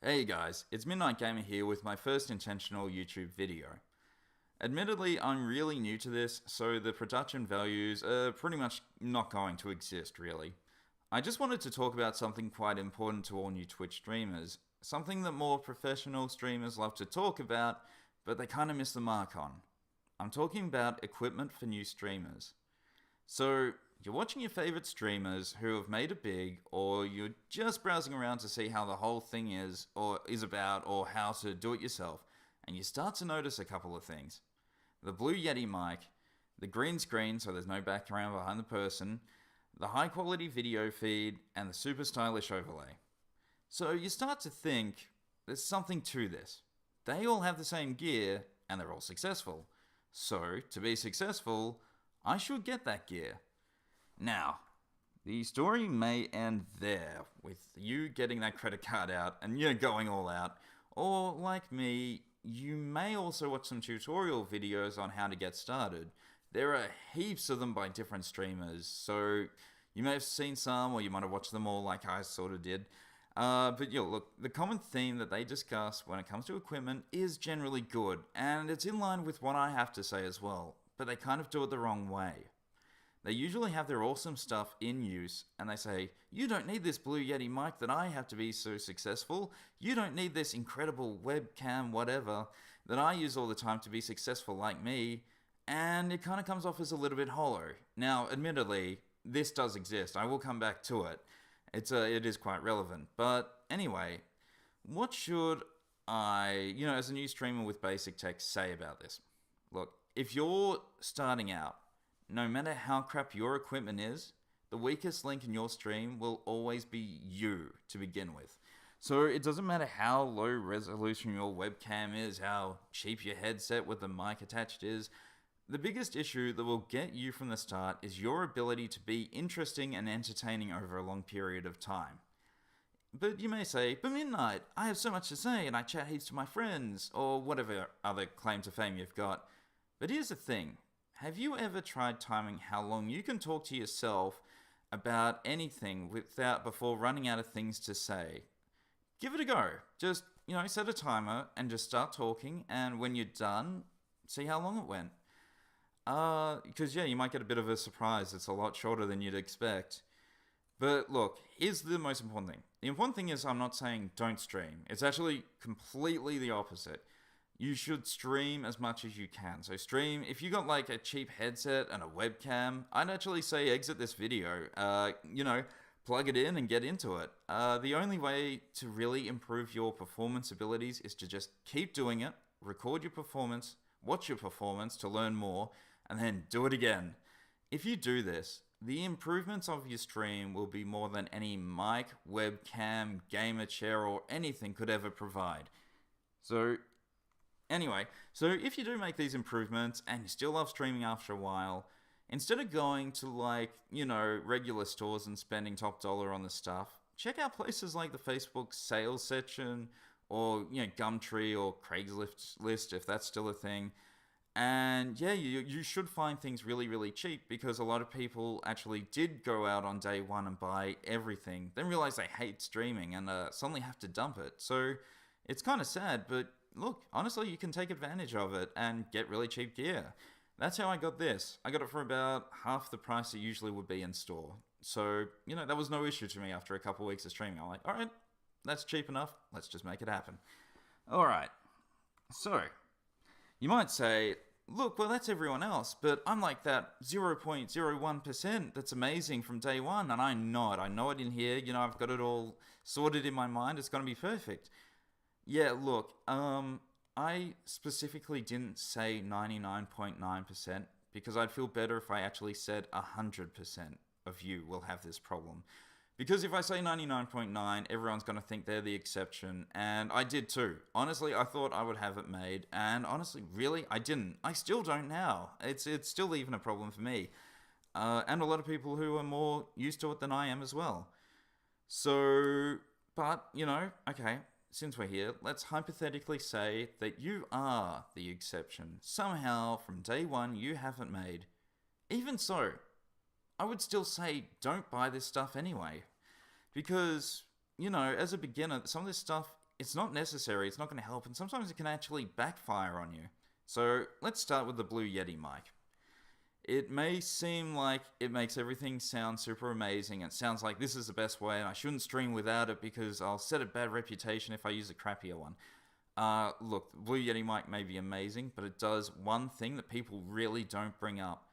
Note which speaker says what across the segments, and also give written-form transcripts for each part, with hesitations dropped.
Speaker 1: Hey guys, it's Midnight Gamer here with my first intentional YouTube video. Admittedly, I'm really new to this, so the production values are pretty much not going to exist, really. I just wanted to talk about something quite important to all new Twitch streamers, something that more professional streamers love to talk about, but they kind of miss the mark on. I'm talking about equipment for new streamers. So, you're watching your favorite streamers who have made it big, or you're just browsing around to see how the whole thing is about, or how to do it yourself, and you start to notice a couple of things. The Blue Yeti mic, the green screen so there's no background behind the person, the high quality video feed, and the super stylish overlay. So you start to think, there's something to this. They all have the same gear, and they're all successful. So, to be successful, I should get that gear. Now, the story may end there, with you getting that credit card out and you're going all out. Or, like me, you may also watch some tutorial videos on how to get started. There are heaps of them by different streamers, so you may have seen some, or you might have watched them all like I sort of did. But look, the common theme that they discuss when it comes to equipment is generally good, and it's in line with what I have to say as well, but they kind of do it the wrong way. They usually have their awesome stuff in use, and they say, you don't need this Blue Yeti mic that I have to be so successful. You don't need this incredible webcam whatever that I use all the time to be successful like me. And it kind of comes off as a little bit hollow. Now, admittedly, this does exist. I will come back to it. It is quite relevant. But anyway, what should I, as a new streamer with basic tech, say about this? Look, if you're starting out, no matter how crap your equipment is, the weakest link in your stream will always be you to begin with. So it doesn't matter how low resolution your webcam is, how cheap your headset with the mic attached is, the biggest issue that will get you from the start is your ability to be interesting and entertaining over a long period of time. But you may say, but Midnight, I have so much to say and I chat heaps to my friends, or whatever other claim to fame you've got. But here's the thing. Have you ever tried timing how long you can talk to yourself about anything before running out of things to say? Give it a go. Just, set a timer and just start talking, and when you're done, see how long it went. Because you might get a bit of a surprise. It's a lot shorter than you'd expect. But look, here's the most important thing. The important thing is I'm not saying don't stream. It's actually completely the opposite. You should stream as much as you can. So stream, if you got like a cheap headset and a webcam, I'd actually say exit this video. Plug it in and get into it. The only way to really improve your performance abilities is to just keep doing it, record your performance, watch your performance to learn more, and then do it again. If you do this, the improvements of your stream will be more than any mic, webcam, gamer chair, or anything could ever provide. So if you do make these improvements and you still love streaming after a while, instead of going to regular stores and spending top dollar on the stuff, check out places like the Facebook sales section or, Gumtree or Craigslist if that's still a thing. And you should find things really, really cheap because a lot of people actually did go out on day one and buy everything, then realize they hate streaming and suddenly have to dump it. So it's kind of sad, but look, honestly, you can take advantage of it and get really cheap gear. That's how I got this. I got it for about half the price it usually would be in store. So, that was no issue to me after a couple of weeks of streaming. I'm like, all right, that's cheap enough. Let's just make it happen. All right. So, you might say, look, well, that's everyone else, but I'm like that 0.01% that's amazing from day one, and I know it in here. I've got it all sorted in my mind. It's going to be perfect. Yeah, look, I specifically didn't say 99.9% because I'd feel better if I actually said 100% of you will have this problem. Because if I say 99.9, everyone's going to think they're the exception, and I did too. Honestly, I thought I would have it made, and honestly, really, I didn't. I still don't now. It's still even a problem for me. And a lot of people who are more used to it than I am as well. So, but, okay. Since we're here, let's hypothetically say that you are the exception. Somehow, from day one, you haven't made. Even so, I would still say don't buy this stuff anyway. Because, as a beginner, some of this stuff it's not necessary, it's not going to help, and sometimes it can actually backfire on you. So let's start with the Blue Yeti mic. It may seem like it makes everything sound super amazing. It sounds like this is the best way and I shouldn't stream without it because I'll set a bad reputation if I use a crappier one. Look, the Blue Yeti mic may be amazing, but it does one thing that people really don't bring up.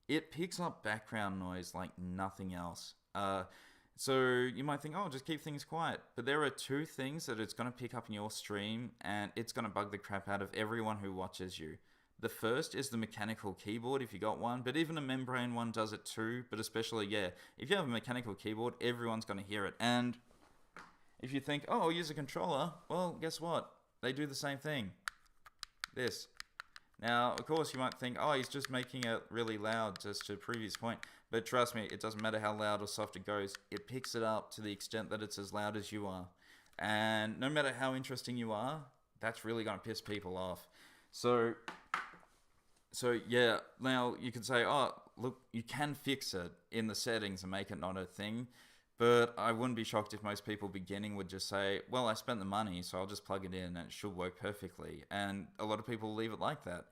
Speaker 1: It picks up background noise like nothing else. So you might think, oh, just keep things quiet. But there are two things that it's going to pick up in your stream and it's going to bug the crap out of everyone who watches you. The first is the mechanical keyboard if you got one, but even a membrane one does it too. But especially, if you have a mechanical keyboard, everyone's going to hear it. And if you think, oh, I'll use a controller, well, guess what? They do the same thing. This. Now, of course, you might think, oh, he's just making it really loud just to prove his point. But trust me, it doesn't matter how loud or soft it goes. It picks it up to the extent that it's as loud as you are. And no matter how interesting you are, that's really going to piss people off. So yeah, now you can say, oh, look, you can fix it in the settings and make it not a thing. But I wouldn't be shocked if most people beginning would just say, well, I spent the money, so I'll just plug it in and it should work perfectly. And a lot of people leave it like that.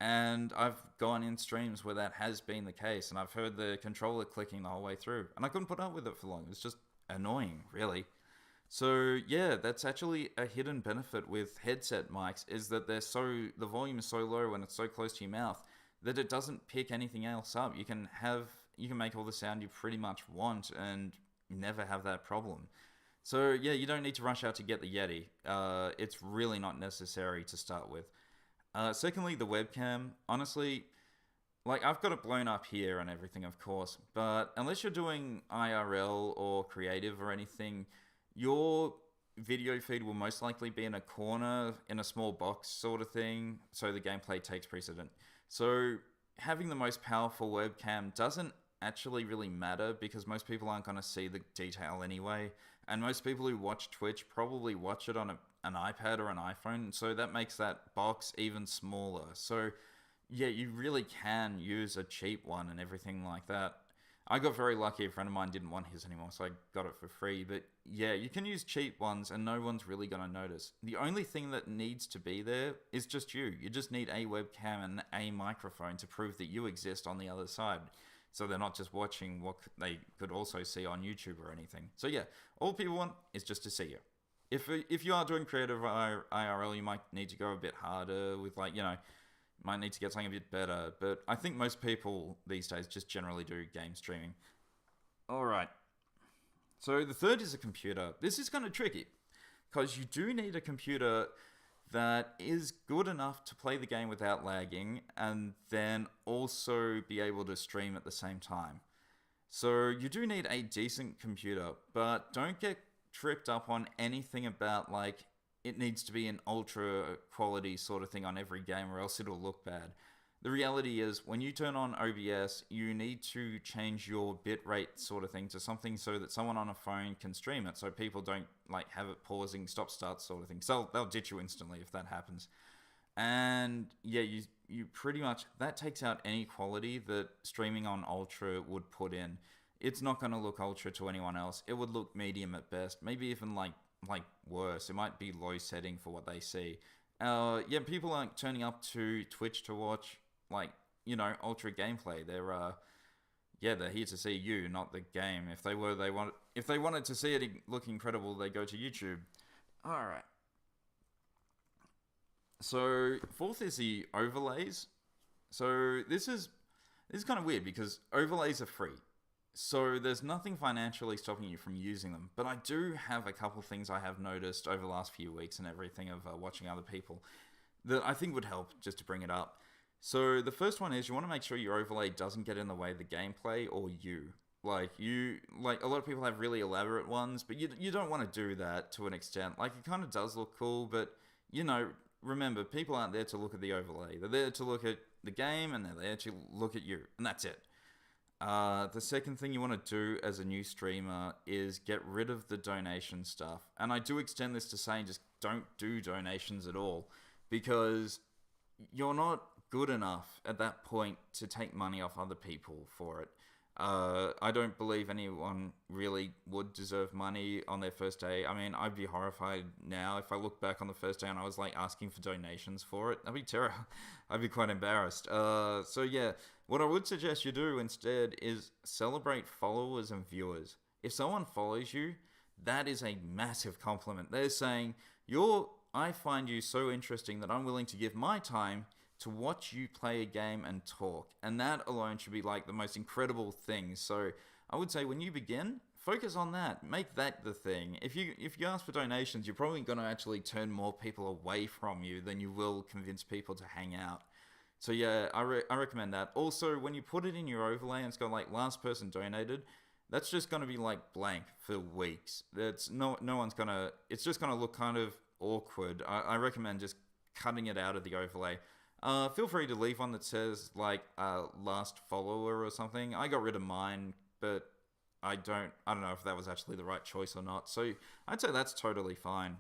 Speaker 1: And I've gone in streams where that has been the case, and I've heard the controller clicking the whole way through. And I couldn't put up with it for long. It was just annoying, really. So yeah, that's actually a hidden benefit with headset mics, is that the volume is so low when it's so close to your mouth that it doesn't pick anything else up. You can make all the sound you pretty much want and never have that problem. So yeah, you don't need to rush out to get the Yeti. It's really not necessary to start with. Secondly, the webcam. Honestly, like, I've got it blown up here and everything, of course, but unless you're doing IRL or creative or anything, your video feed will most likely be in a corner in a small box sort of thing, so the gameplay takes precedent. So having the most powerful webcam doesn't actually really matter because most people aren't going to see the detail anyway, and most people who watch Twitch probably watch it on an iPad or an iPhone, so that makes that box even smaller. So yeah, you really can use a cheap one and everything like that. I got very lucky. A friend of mine didn't want his anymore, so I got it for free. But yeah, you can use cheap ones and no one's really going to notice. The only thing that needs to be there is just you. You just need a webcam and a microphone to prove that you exist on the other side. So they're not just watching what they could also see on YouTube or anything. So yeah, all people want is just to see you. If you are doing creative IRL, you might need to go a bit harder with, like, might need to get something a bit better, but I think most people these days just generally do game streaming. Alright. So the third is a computer. This is kind of tricky, because you do need a computer that is good enough to play the game without lagging, and then also be able to stream at the same time. So you do need a decent computer, but don't get tripped up on anything about, like, it needs to be an ultra quality sort of thing on every game or else it'll look bad. The reality is, when you turn on OBS, you need to change your bitrate sort of thing to something so that someone on a phone can stream it, so people don't, like, have it pausing, stop, start sort of thing. So they'll ditch you instantly if that happens. And yeah, you pretty much, that takes out any quality that streaming on ultra would put in. It's not going to look ultra to anyone else. It would look medium at best, maybe even like worse. It might be low setting for what they see. Yeah, people aren't turning up to Twitch to watch, like, ultra gameplay. They're here to see you, not the game. If they wanted to see it look incredible, they go to YouTube. All right. So fourth is the overlays. So this is kind of weird because overlays are free. So there's nothing financially stopping you from using them. But I do have a couple things I have noticed over the last few weeks and everything of watching other people that I think would help, just to bring it up. So the first one is, you want to make sure your overlay doesn't get in the way of the gameplay or you. Like a lot of people have really elaborate ones, but you don't want to do that to an extent. Like, it kind of does look cool, but remember, people aren't there to look at the overlay. They're there to look at the game and they're there to look at you, and that's it. The second thing you want to do as a new streamer is get rid of the donation stuff. And I do extend this to saying just don't do donations at all, because you're not good enough at that point to take money off other people for it. I don't believe anyone really would deserve money on their first day. I mean, I'd be horrified now if I look back on the first day and I was like asking for donations for it. That'd be terrible. I'd be quite embarrassed. So yeah, what I would suggest you do instead is celebrate followers and viewers. If someone follows you, that is a massive compliment. They're saying, I find you so interesting that I'm willing to give my time to watch you play a game and talk. And that alone should be like the most incredible thing. So I would say when you begin, focus on that. Make that the thing. If you ask for donations, you're probably going to actually turn more people away from you than you will convince people to hang out. So yeah, I recommend that. Also, when you put it in your overlay and it's got like last person donated, that's just going to be like blank for weeks. That's no one's going to, it's just going to look kind of awkward. I recommend just cutting it out of the overlay. Feel free to leave one that says like last follower or something. I got rid of mine, but I don't know if that was actually the right choice or not. So I'd say that's totally fine.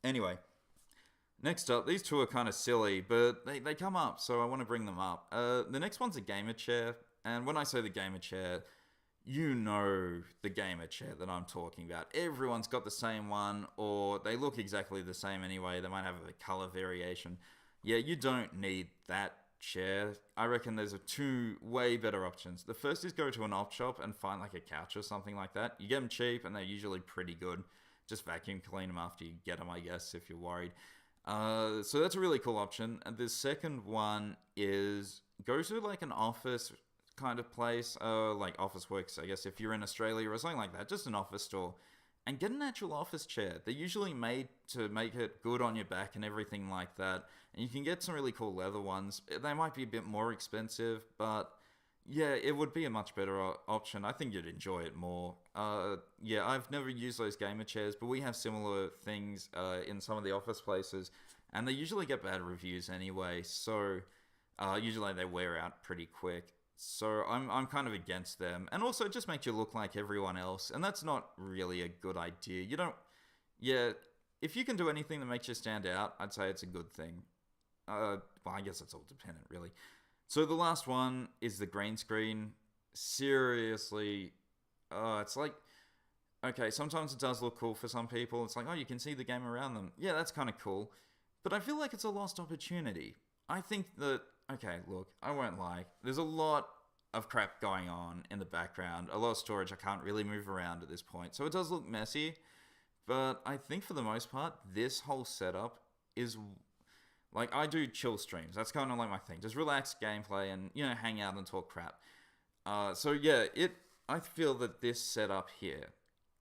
Speaker 1: Anyway, next up, these two are kind of silly, but they come up, so I want to bring them up. The next one's a gamer chair, and when I say the gamer chair, you know the gamer chair that I'm talking about. Everyone's got the same one, or they look exactly the same anyway. They might have a color variation. Yeah, you don't need that chair. I reckon there's two way better options. The first is go to an op shop and find like a couch or something like that. You get them cheap and they're usually pretty good. Just vacuum clean them after you get them, I guess, if you're worried. So that's a really cool option. And the second one is go to like an office kind of place, like Officeworks, I guess, if you're in Australia or something like that, just an office store, and get an actual office chair. They're usually made to make it good on your back and everything like that. And you can get some really cool leather ones. They might be a bit more expensive, but yeah, it would be a much better option. I think you'd enjoy it more. Yeah, I've never used those gamer chairs, but we have similar things in some of the office places, and they usually get bad reviews anyway, so usually they wear out pretty quick. So I'm kind of against them. And also it just makes you look like everyone else, and that's not really a good idea. You don't... Yeah, if you can do anything that makes you stand out, I'd say it's a good thing. Well, I guess it's all dependent, really. So the last one is the green screen. Seriously, it's like... Okay, sometimes it does look cool for some people. It's like, oh, you can see the game around them. Yeah, that's kind of cool. But I feel like it's a lost opportunity. I think that... Okay, look, I won't lie. There's a lot of crap going on in the background. A lot of storage I can't really move around at this point. So it does look messy. But I think for the most part, this whole setup is... Like, I do chill streams. That's kind of like my thing. Just relax gameplay and, you know, hang out and talk crap. So yeah, I feel that this setup here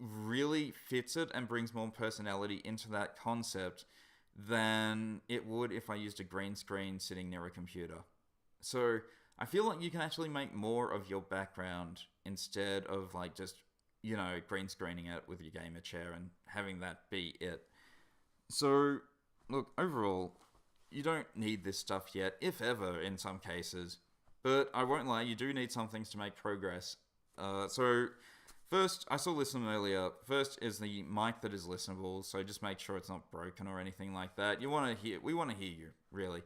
Speaker 1: really fits it and brings more personality into that concept than it would if I used a green screen sitting near a computer. So I feel like you can actually make more of your background instead of like just, you know, green screening it with your gamer chair and having that be it. So look, overall, you don't need this stuff yet, if ever in some cases, but I won't lie, you do need some things to make progress. So first, I saw listen earlier. First is the mic that is listenable, so just make sure it's not broken or anything like that. We want to hear you, really.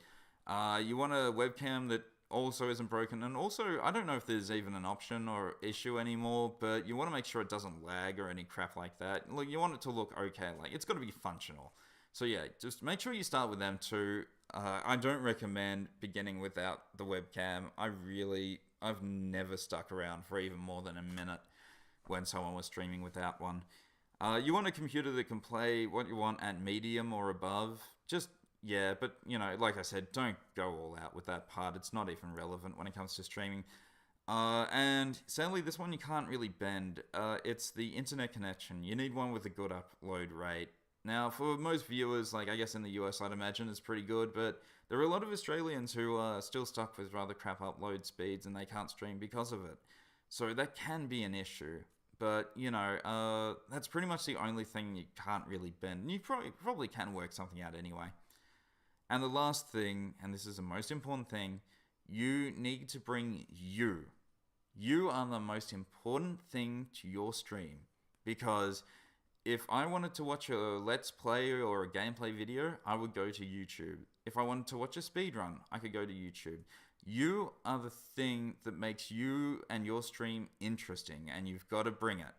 Speaker 1: You want a webcam that also isn't broken, and also, I don't know if there's even an option or issue anymore, but you want to make sure it doesn't lag or any crap like that. Look, you want it to look okay, like it's got to be functional. So yeah, just make sure you start with them too. I don't recommend beginning without the webcam. I've never stuck around for even more than a minute when someone was streaming without one. You want a computer that can play what you want at medium or above. Yeah, but, you know, like I said, don't go all out with that part. It's not even relevant when it comes to streaming. And sadly, this one you can't really bend. It's the internet connection. You need one with a good upload rate. Now, for most viewers, like I guess in the US, I'd imagine it's pretty good, but there are a lot of Australians who are still stuck with rather crap upload speeds and they can't stream because of it. So that can be an issue. But, you know, that's pretty much the only thing you can't really bend. And you probably can work something out anyway. And the last thing, and this is the most important thing, you need to bring you. You are the most important thing to your stream. Because if I wanted to watch a Let's Play or a gameplay video, I would go to YouTube. If I wanted to watch a speedrun, I could go to YouTube. You are the thing that makes you and your stream interesting, and you've got to bring it.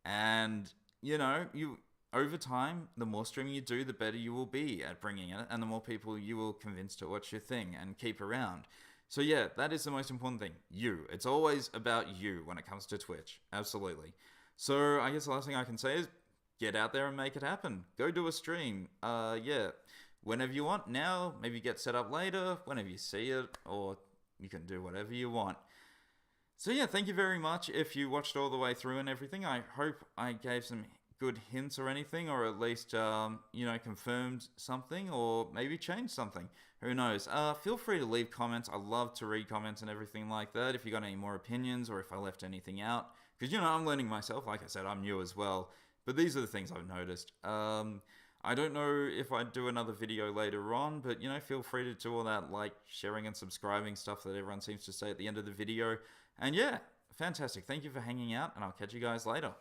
Speaker 1: And, you over time, the more streaming you do, the better you will be at bringing it, and the more people you will convince to watch your thing and keep around. So yeah, that is the most important thing. You. It's always about you when it comes to Twitch. Absolutely. So I guess the last thing I can say is get out there and make it happen. Go do a stream. Yeah. Whenever you want now, maybe get set up later, whenever you see it, or you can do whatever you want. So yeah, thank you very much if you watched all the way through and everything. I hope I gave some good hints or anything, or at least, confirmed something, or maybe changed something. Who knows? Feel free to leave comments. I love to read comments and everything like that. If you got any more opinions, or if I left anything out. Because, I'm learning myself. Like I said, I'm new as well. But these are the things I've noticed. I don't know if I'd do another video later on, but, feel free to do all that, like, sharing and subscribing stuff that everyone seems to say at the end of the video. And yeah, fantastic. Thank you for hanging out, and I'll catch you guys later.